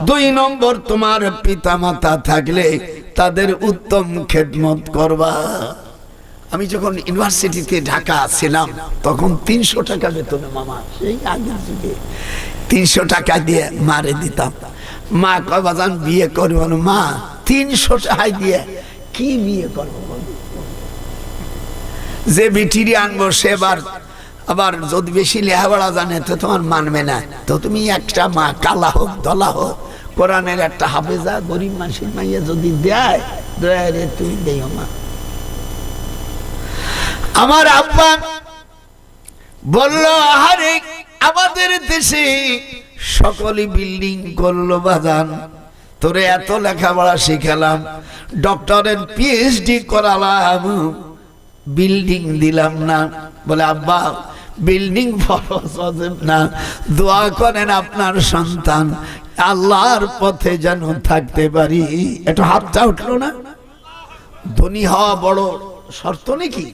2 নম্বর তোমার পিতা মাতা থাকলে তাদের উত্তম খেদমত করবা। আমি যখন ইউনিভার্সিটিতে ঢাকা ছিলাম তখন 300 টাকা বেতনে মামা, সেই আগের যুগে 300 টাকা দিয়ে মারে দিতাম। মা কয় বাজান বিয়ে করবো না। মা 300 টাকা দিয়ে কি বিয়ে করবো? যে বিটিরি আনবো সেবার আবার যদি বেশি লেহাপড়া জানে তো তোমার মানবে না। তো তুমি একটা মা কালা হোক দলা হোক কোরআনের একটা হাফেজা গরিব মানুষের মাইয়া যদি দেয় দয়া রে তুই দেও মা। আমার আব্বা বলল আরে আমাদের দেশে সকলে বিল্ডিং করলো বাজান, তোরে এত লেখাপড়া শিখালাম, ডক্টরের পিএইচডি করালাম, বিল্ডিং দিলাম না। বলে আব্বা বিল্ডিং ফরজ না, দোয়া করেন আপনার সন্তান আল্লাহর পথে যেন থাকতে পারি। একটু হাতটা উঠলো না? ধনী হওয়া বড় শর্ত নাকি?